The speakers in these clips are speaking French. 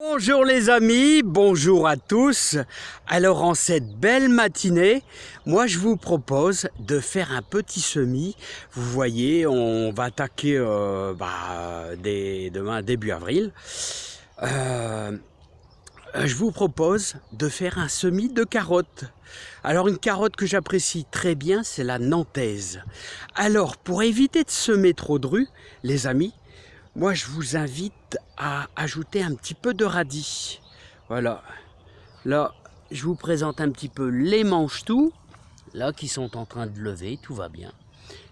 Bonjour les amis, bonjour à tous. Alors en cette belle matinée, moi je vous propose de faire un petit semis. Vous voyez, on va attaquer demain début avril. Je vous propose de faire un semis de carottes. Alors une carotte que j'apprécie très bien, c'est la nantaise. Alors pour éviter de semer trop de rue, les amis, moi je vous invite à ajouter un petit peu de radis. Voilà, là je vous présente un petit peu les manches-tout, là qui sont en train de lever, tout va bien.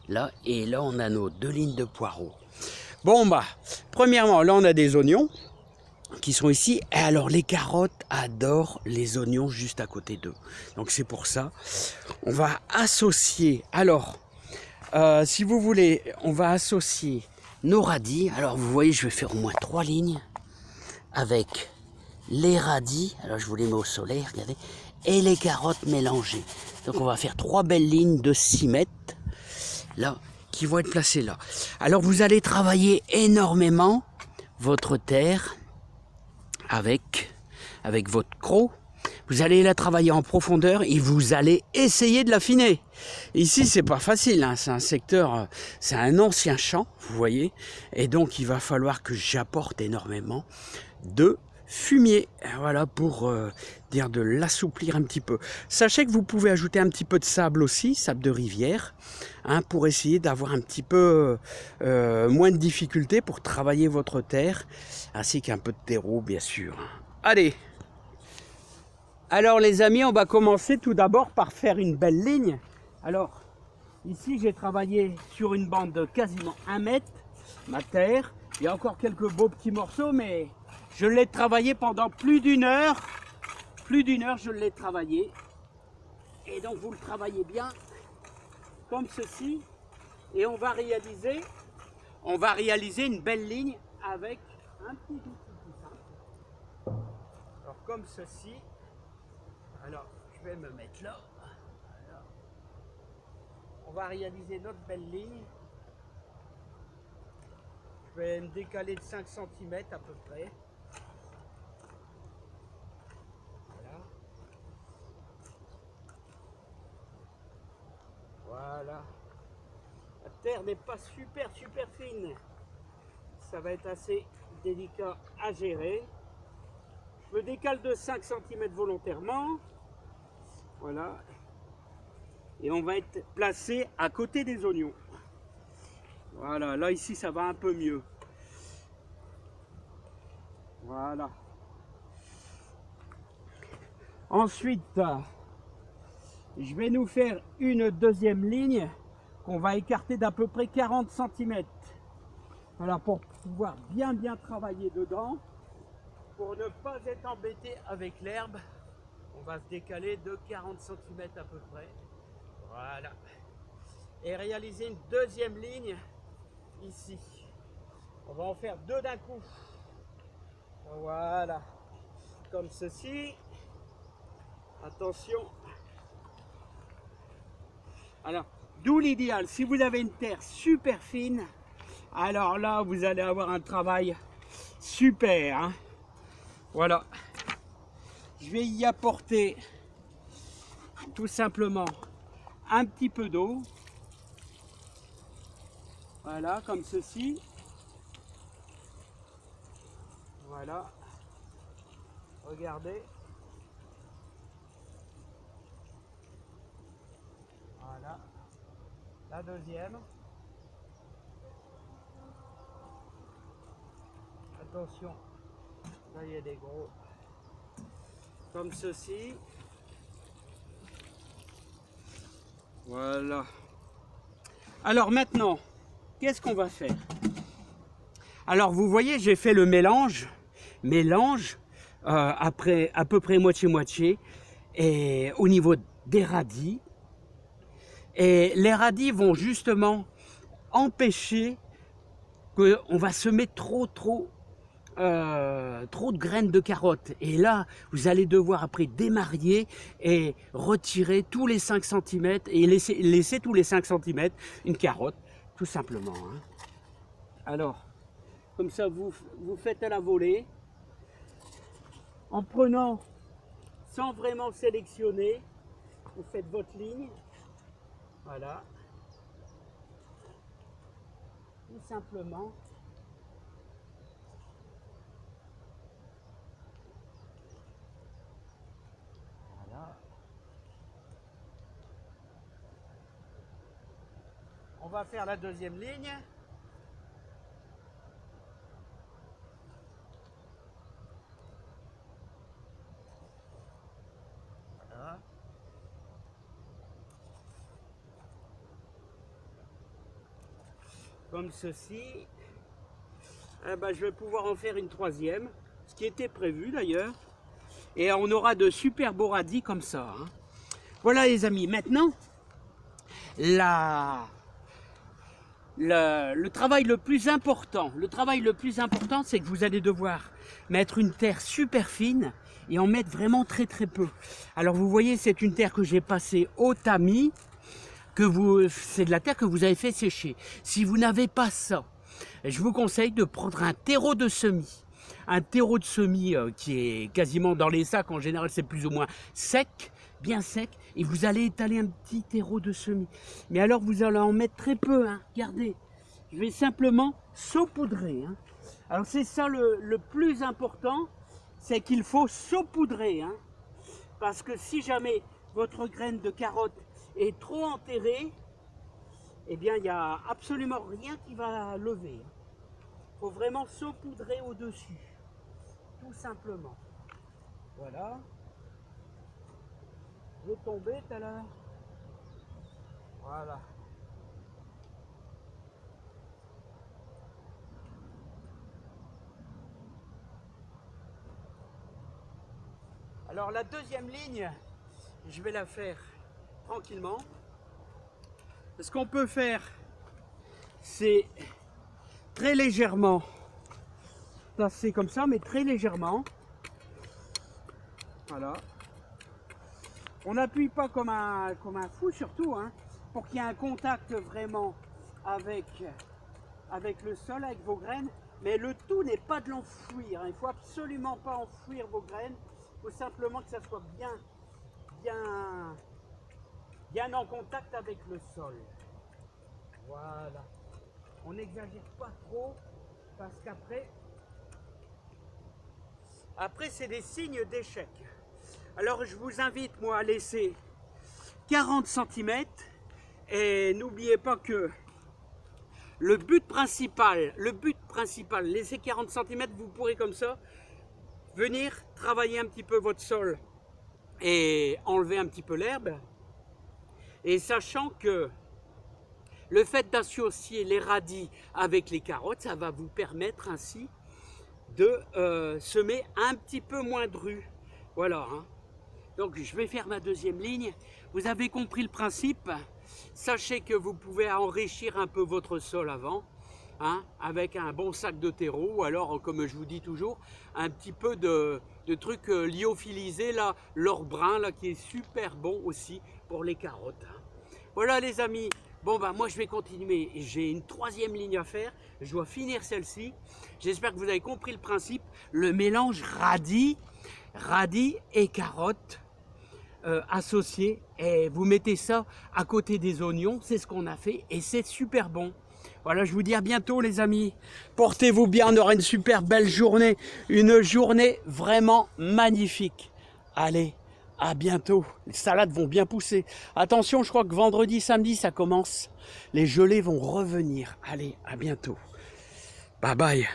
Là, et là on a nos 2 lignes de poireaux. Bon premièrement, là on a des oignons qui sont ici. Et alors les carottes adorent les oignons juste à côté d'eux. Donc c'est pour ça, on va associer. Alors, si vous voulez, on va associer nos radis. Alors vous voyez, je vais faire au moins 3 lignes avec les radis. Alors je vous les mets au soleil, regardez. Et les carottes mélangées. Donc on va faire 3 belles lignes de 6 mètres. Là, qui vont être placées là. Alors vous allez travailler énormément votre terre avec votre croc. Vous allez la travailler en profondeur et vous allez essayer de l'affiner. Ici, c'est pas facile, hein. C'est un secteur, c'est un ancien champ, vous voyez. Et donc, il va falloir que j'apporte énormément de fumier. Voilà, pour dire de l'assouplir un petit peu. Sachez que vous pouvez ajouter un petit peu de sable aussi, sable de rivière, hein, pour essayer d'avoir un petit peu moins de difficultés pour travailler votre terre, ainsi qu'un peu de terreau, bien sûr. Allez! Alors les amis, on va commencer tout d'abord par faire une belle ligne. Alors ici j'ai travaillé sur une bande de quasiment 1 mètre, ma terre. Il y a encore quelques beaux petits morceaux, mais je l'ai travaillé pendant plus d'une heure. Plus d'une heure je l'ai travaillé. Et donc vous le travaillez bien comme ceci. Et on va réaliser une belle ligne avec un petit outil tout simple. Alors comme ceci. Alors, je vais me mettre là. Voilà. On va réaliser notre belle ligne. Je vais me décaler de 5 cm à peu près. Voilà. Voilà. La terre n'est pas super fine. Ça va être assez délicat à gérer. Je me décale de 5 cm volontairement. Voilà. Et on va être placé à côté des oignons. Voilà, là ici ça va un peu mieux. Voilà. Ensuite, je vais nous faire une deuxième ligne qu'on va écarter d'à peu près 40 cm. Voilà, pour pouvoir bien travailler dedans. Pour ne pas être embêté avec l'herbe, on va se décaler de 40 cm à peu près. Voilà. Et réaliser une deuxième ligne ici. On va en faire 2 d'un coup. Voilà. Comme ceci. Attention. Alors, d'où l'idéal. Si vous avez une terre super fine, alors là, vous allez avoir un travail super, hein. Voilà. Je vais y apporter tout simplement un petit peu d'eau. Voilà, comme ceci. Voilà. Regardez. Voilà. La deuxième. Attention. Là, il y a des gros. Comme ceci. Voilà. Alors maintenant, qu'est-ce qu'on va faire? Alors vous voyez, j'ai fait le mélange après à peu près moitié-moitié, et au niveau des radis. Et les radis vont justement empêcher qu'on va semer trop de graines de carottes. Et là, vous allez devoir après démarier et retirer tous les 5 cm et laisser tous les 5 cm une carotte, tout simplement, hein. Alors, comme ça, vous faites à la volée. en prenant, sans vraiment sélectionner, vous faites votre ligne, voilà, tout simplement. Voilà. On va faire la deuxième ligne. Voilà. Comme ceci. Eh ben, je vais pouvoir en faire une troisième, ce qui était prévu d'ailleurs. Et on aura de super beaux radis comme ça. Hein. Voilà les amis, maintenant, le travail le plus important, c'est que vous allez devoir mettre une terre super fine et en mettre vraiment très très peu. Alors vous voyez, c'est une terre que j'ai passée au tamis, c'est de la terre que vous avez fait sécher. Si vous n'avez pas ça, je vous conseille de prendre un terreau de semis. Un terreau de semis qui est quasiment dans les sacs, en général c'est plus ou moins sec, bien sec, et vous allez étaler un petit terreau de semis. Mais alors vous allez en mettre très peu, hein. Regardez, je vais simplement saupoudrer. Hein. Alors c'est ça le plus important, c'est qu'il faut saupoudrer. Hein. Parce que si jamais votre graine de carotte est trop enterrée, eh bien il n'y a absolument rien qui va lever. Il faut vraiment saupoudrer au-dessus, tout simplement. Voilà. Je vais tomber tout à l'heure. Voilà. Alors la deuxième ligne, je vais la faire tranquillement. Ce qu'on peut faire, c'est très légèrement passer comme ça, mais très légèrement. Voilà. On n'appuie pas comme un fou surtout, hein, pour qu'il y ait un contact vraiment avec le sol, avec vos graines. Mais le tout n'est pas de l'enfouir. Hein. Il ne faut absolument pas enfouir vos graines. Il faut simplement que ça soit bien en contact avec le sol. Voilà. On n'exagère pas trop parce qu'après, c'est des signes d'échec. Alors je vous invite moi à laisser 40 cm et n'oubliez pas que le but principal, laissez 40 cm, vous pourrez comme ça venir travailler un petit peu votre sol et enlever un petit peu l'herbe. Et sachant que le fait d'associer les radis avec les carottes, ça va vous permettre ainsi de semer un petit peu moins dru. Voilà. Hein. Donc je vais faire ma deuxième ligne. Vous avez compris le principe. Sachez que vous pouvez enrichir un peu votre sol avant, hein, avec un bon sac de terreau, ou alors, comme je vous dis toujours, un petit peu de trucs lyophilisés, là, l'or brun, là, qui est super bon aussi pour les carottes. Hein. Voilà les amis. Bon bah moi je vais continuer, j'ai une troisième ligne à faire, je dois finir celle-ci. J'espère que vous avez compris le principe, le mélange radis et carottes associés. Et vous mettez ça à côté des oignons, c'est ce qu'on a fait et c'est super bon. Voilà, je vous dis à bientôt les amis. Portez-vous bien, on aura une super belle journée, une journée vraiment magnifique. Allez. À bientôt, les salades vont bien pousser. Attention, je crois que vendredi, samedi, ça commence. Les gelées vont revenir. Allez, à bientôt. Bye bye.